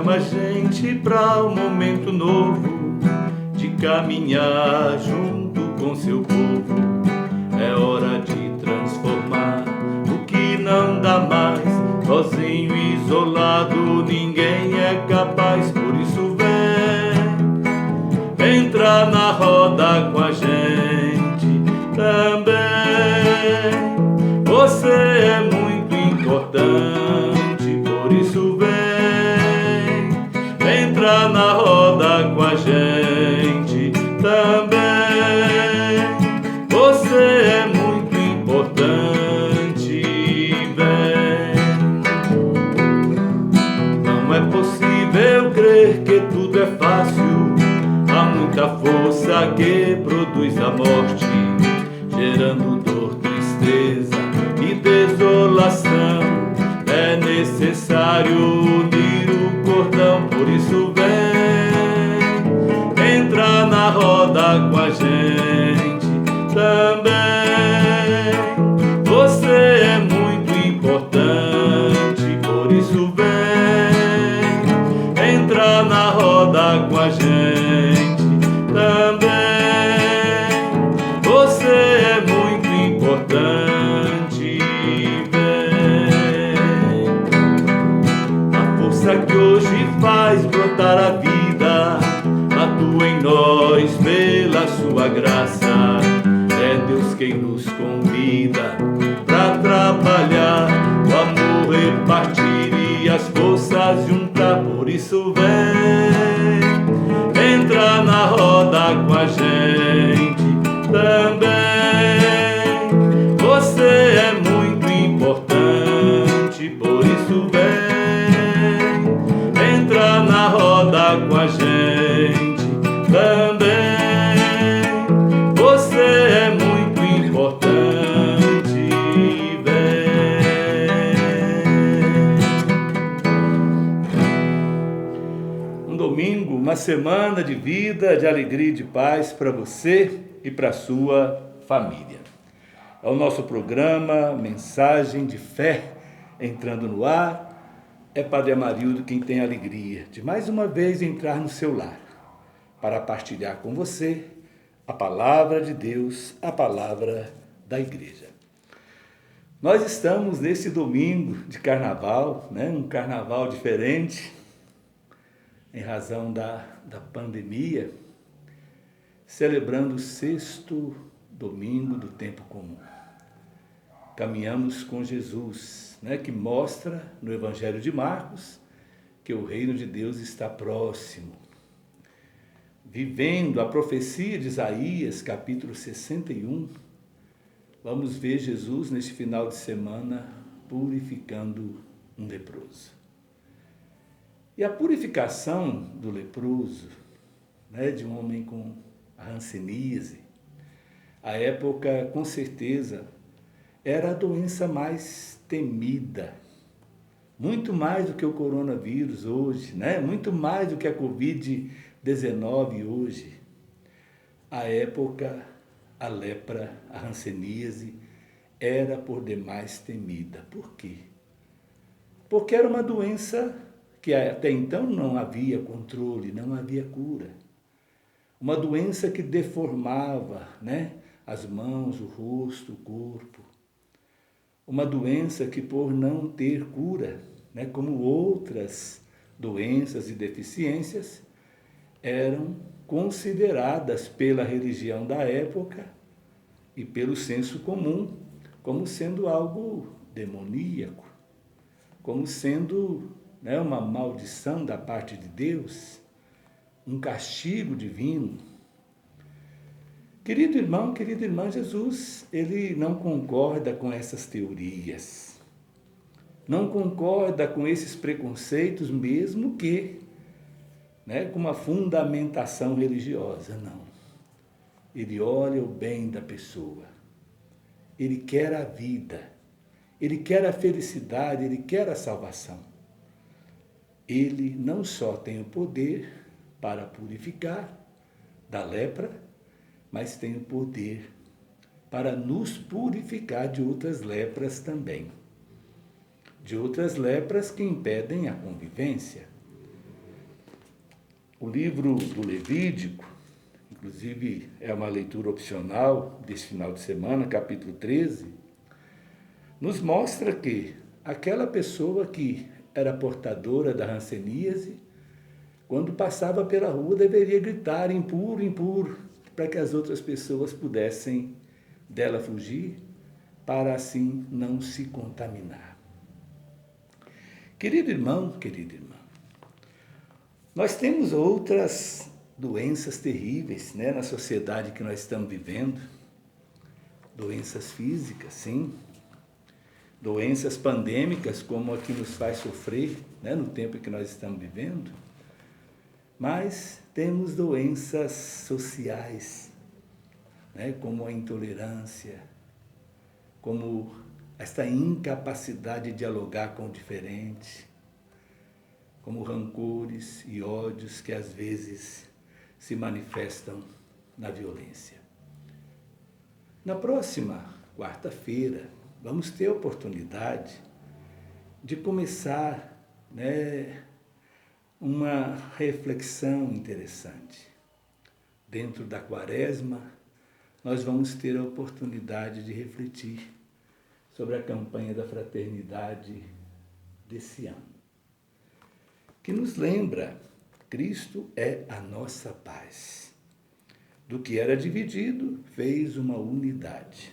chama a gente pra um momento novo, de caminhar junto com seu povo. É hora de transformar o que não dá mais. Sozinho, isolado, ninguém é capaz. Por isso vem, entra na roda com a gente também. Você é muito importante, por isso vem, entra na roda com a gente também. Você é muito importante, vem. Não é possível crer que tudo é fácil. Há muita força que produz a morte, gerando dor, tristeza e desolação. É necessário unir o cordão, por isso vem, entra na roda com a gente também. Você é muito importante, por isso vem, entra na roda com a gente também. Você é muito importante, vem. A força que hoje faz brotar a vida atua em nós pela sua graça. É Deus quem nos convida pra trabalhar, o amor repartir e as forças juntar. Por isso vem, entra na roda com a gente também. Você é muito importante, por isso vem, entra na roda com a gente também. Você é muito importante, vem. Um domingo, uma semana de vida, de alegria e de paz para você e para a sua família. É o nosso programa Mensagem de Fé entrando no ar. É Padre Amarildo quem tem a alegria de mais uma vez entrar no seu lar para partilhar com você a palavra de Deus, a palavra da igreja. Nós estamos nesse domingo de carnaval, um carnaval diferente, em razão da pandemia, celebrando o 6º domingo do tempo comum. Caminhamos com Jesus, que mostra no Evangelho de Marcos que o reino de Deus está próximo. Vivendo a profecia de Isaías, capítulo 61, vamos ver Jesus neste final de semana purificando um leproso. E a purificação do leproso, de um homem com a hanseníase, à época, com certeza, era a doença mais temida, muito mais do que o coronavírus hoje, muito mais do que a Covid-19 hoje. À época, a lepra, a hanseníase, era por demais temida. Por quê? Porque era uma doença que até então não havia controle, não havia cura. Uma doença que deformava, as mãos, o rosto, o corpo. Uma doença que, por não ter cura, como outras doenças e deficiências, eram consideradas pela religião da época e pelo senso comum como sendo algo demoníaco, como sendo uma maldição da parte de Deus, um castigo divino. Querido irmão, querida irmã, Jesus, ele não concorda com essas teorias, não concorda com esses preconceitos, mesmo que com uma fundamentação religiosa, não. Ele olha o bem da pessoa, ele quer a vida, ele quer a felicidade, ele quer a salvação. Ele não só tem o poder para purificar da lepra, mas tem o poder para nos purificar de outras lepras também. De outras lepras que impedem a convivência. O livro do Levítico, inclusive é uma leitura opcional deste final de semana, capítulo 13, nos mostra que aquela pessoa que era portadora da hanseníase, quando passava pela rua, deveria gritar impuro, impuro, para que as outras pessoas pudessem dela fugir, para assim não se contaminar. Querido irmão, querida irmã, nós temos outras doenças terríveis, né, na sociedade que nós estamos vivendo. Doenças físicas, sim. Doenças pandêmicas, como a que nos faz sofrer, né, no tempo que nós estamos vivendo. Mas temos doenças sociais, né, como a intolerância, como esta incapacidade de dialogar com o diferente, como rancores e ódios que às vezes se manifestam na violência. Na próxima quarta-feira, vamos ter a oportunidade de começar, né, uma reflexão interessante. Dentro da Quaresma, nós vamos ter a oportunidade de refletir sobre a campanha da fraternidade desse ano, que nos lembra: Cristo é a nossa paz. Do que era dividido, fez uma unidade.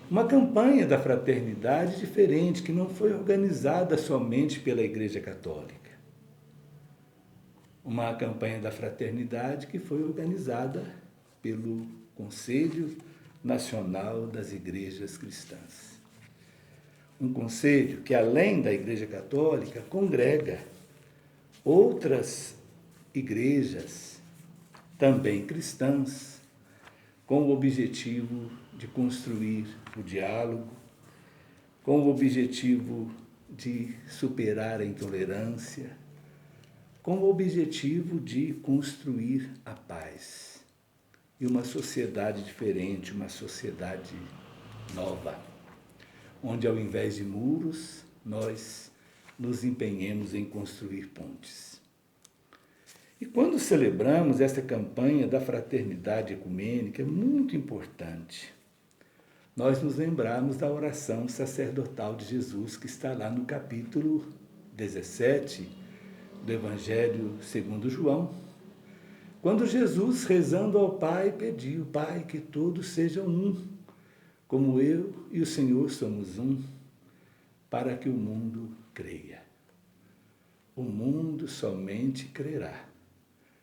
Uma campanha da fraternidade diferente, que não foi organizada somente pela Igreja Católica. Uma campanha da fraternidade que foi organizada pelo Conselho Nacional das Igrejas Cristãs. Um conselho que, além da Igreja Católica, congrega outras igrejas, também cristãs, com o objetivo de construir o diálogo, com o objetivo de superar a intolerância, com o objetivo de construir a paz e uma sociedade diferente, uma sociedade nova, onde ao invés de muros, nós nos empenhemos em construir pontes. E quando celebramos esta campanha da fraternidade ecumênica, é muito importante nós nos lembrarmos da oração sacerdotal de Jesus, que está lá no capítulo 17 do Evangelho segundo João, quando Jesus, rezando ao Pai, pediu: Pai, que todos sejam um, como eu e o Senhor somos um, para que o mundo creia. O mundo somente crerá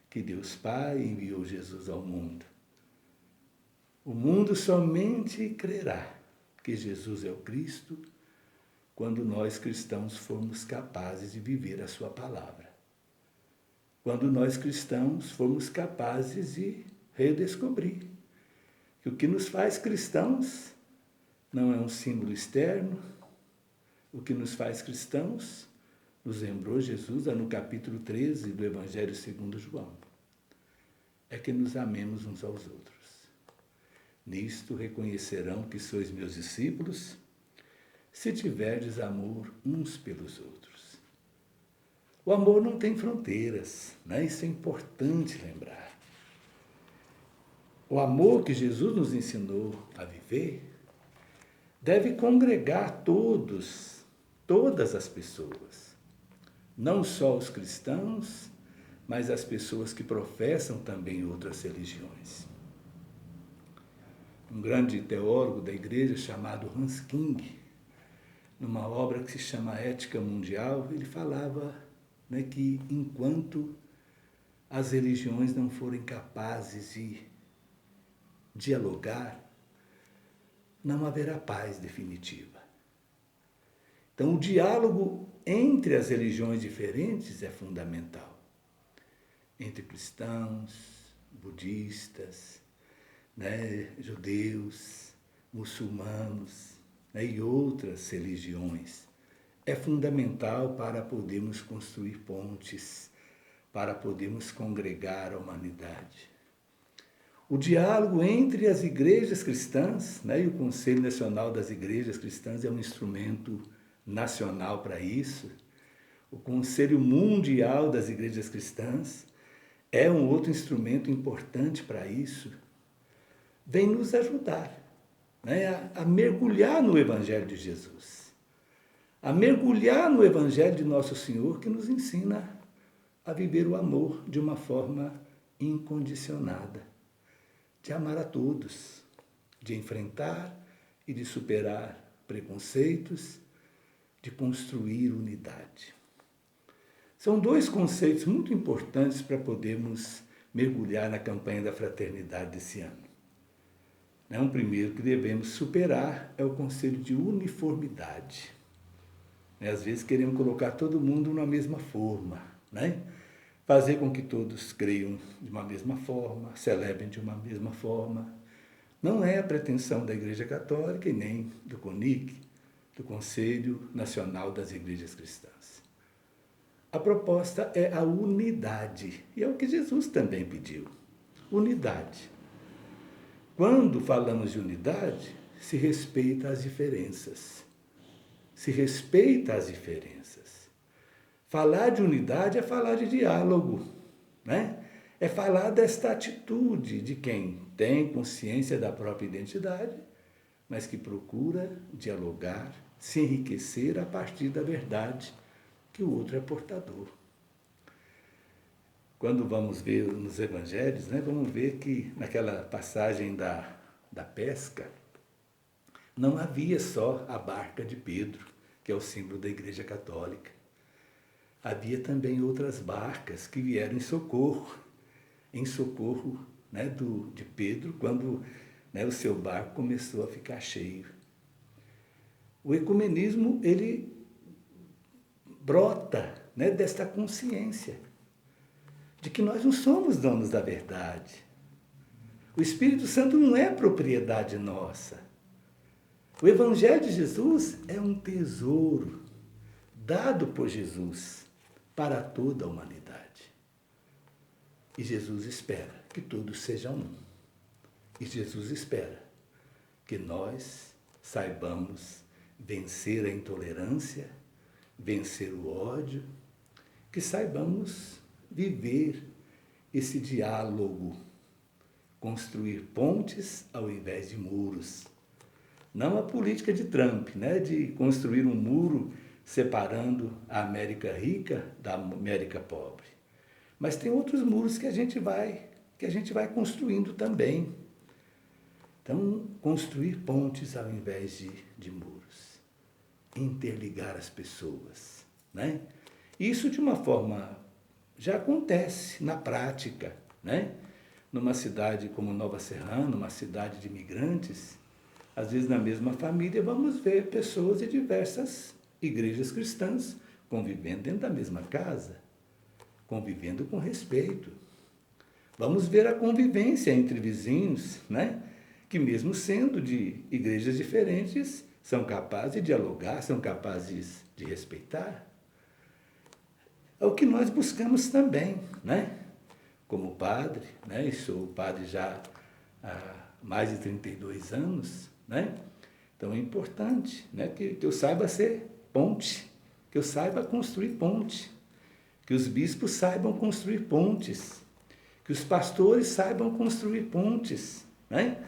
que Deus Pai enviou Jesus ao mundo. O mundo somente crerá que Jesus é o Cristo quando nós cristãos formos capazes de viver a sua palavra. Quando nós cristãos formos capazes de redescobrir que o que nos faz cristãos não é um símbolo externo. O que nos faz cristãos, nos lembrou Jesus no capítulo 13 do Evangelho segundo João, é que nos amemos uns aos outros. Nisto reconhecerão que sois meus discípulos, se tiverdes amor uns pelos outros. O amor não tem fronteiras, né? Isso é importante lembrar. O amor que Jesus nos ensinou a viver deve congregar todas as pessoas, não só os cristãos, mas as pessoas que professam também outras religiões. Um grande teólogo da igreja chamado Hans King, numa obra que se chama Ética Mundial, ele falava, né, que enquanto as religiões não forem capazes de dialogar, não haverá paz definitiva. Então, o diálogo entre as religiões diferentes é fundamental. Entre cristãos, budistas, né, judeus, muçulmanos, né, e outras religiões. É fundamental para podermos construir pontes, para podermos congregar a humanidade. O diálogo entre as igrejas cristãs, né, e o Conselho Nacional das Igrejas Cristãs é um instrumento nacional para isso. O Conselho Mundial das Igrejas Cristãs é um outro instrumento importante para isso. Vem nos ajudar, né, a mergulhar no Evangelho de Jesus, a mergulhar no Evangelho de Nosso Senhor, que nos ensina a viver o amor de uma forma incondicionada, de amar a todos, de enfrentar e de superar preconceitos, de construir unidade. São dois conceitos muito importantes para podermos mergulhar na campanha da fraternidade desse ano. Um primeiro que devemos superar é o conceito de uniformidade. Às vezes queremos colocar todo mundo na mesma forma, né? Fazer com que todos creiam de uma mesma forma, celebrem de uma mesma forma. Não é a pretensão da Igreja Católica e nem do CONIC, do Conselho Nacional das Igrejas Cristãs. A proposta é a unidade, e é o que Jesus também pediu, unidade. Quando falamos de unidade, se respeita as diferenças. Se respeita as diferenças. Falar de unidade é falar de diálogo, né? É falar desta atitude de quem tem consciência da própria identidade, mas que procura dialogar, se enriquecer a partir da verdade que o outro é portador. Quando vamos ver nos evangelhos, né, vamos ver que naquela passagem da pesca, não havia só a barca de Pedro, que é o símbolo da Igreja Católica. Havia também outras barcas que vieram em socorro, né, de Pedro, quando, né, o seu barco começou a ficar cheio. O ecumenismo, ele brota, né, desta consciência de que nós não somos donos da verdade. O Espírito Santo não é propriedade nossa. O Evangelho de Jesus é um tesouro dado por Jesus para toda a humanidade. E Jesus espera que todos sejam um. E Jesus espera que nós saibamos vencer a intolerância, vencer o ódio, que saibamos viver esse diálogo, construir pontes ao invés de muros. Não a política de Trump, né, de construir um muro separando a América rica da América pobre. Mas tem outros muros que a gente vai construindo também. Então, construir pontes ao invés de muros. Interligar as pessoas, né? Isso de uma forma já acontece na prática, né? Numa cidade como Nova Serrana, uma cidade de imigrantes, às vezes na mesma família vamos ver pessoas de diversas igrejas cristãs convivendo dentro da mesma casa, convivendo com respeito. Vamos ver a convivência entre vizinhos, né? Que mesmo sendo de igrejas diferentes, são capazes de dialogar, são capazes de respeitar. É o que nós buscamos também, né? Como padre, né? E sou padre já há mais de 32 anos, né? Então é importante, né, que eu saiba ser ponte, que eu saiba construir ponte, que os bispos saibam construir pontes, que os pastores saibam construir pontes, né?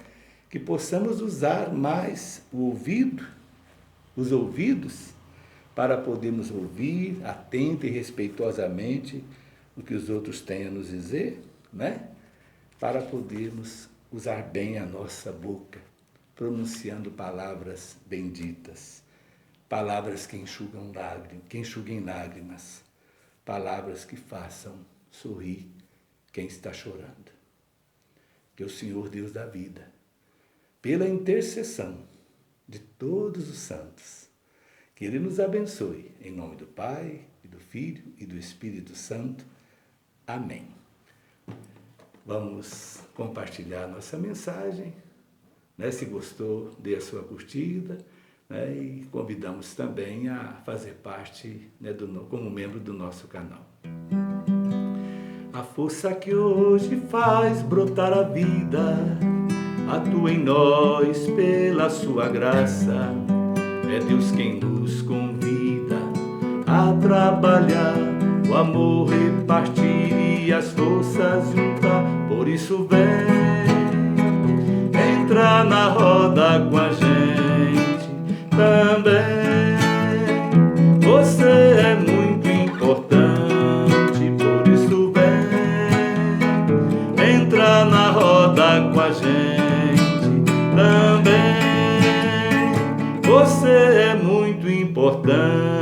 Que possamos usar mais os ouvidos, para podermos ouvir atenta e respeitosamente o que os outros têm a nos dizer, né? Para podermos usar bem a nossa boca, pronunciando palavras benditas, palavras que enxuguem lágrimas, palavras que façam sorrir quem está chorando. Que o Senhor Deus da vida, pela intercessão de todos os santos, que Ele nos abençoe, em nome do Pai, e do Filho e do Espírito Santo. Amém. Vamos compartilhar nossa mensagem, né? Se gostou, dê a sua curtida, né? E convidamos também a fazer parte, né, como membro do nosso canal. A força que hoje faz brotar a vida atua em nós pela sua graça. É Deus quem nos convida a trabalhar, o amor repartir e as forças juntar. Por isso vem, entra na roda com a gente também. Você é muito importante, por isso vem, entra na roda com a gente também. Você é muito importante.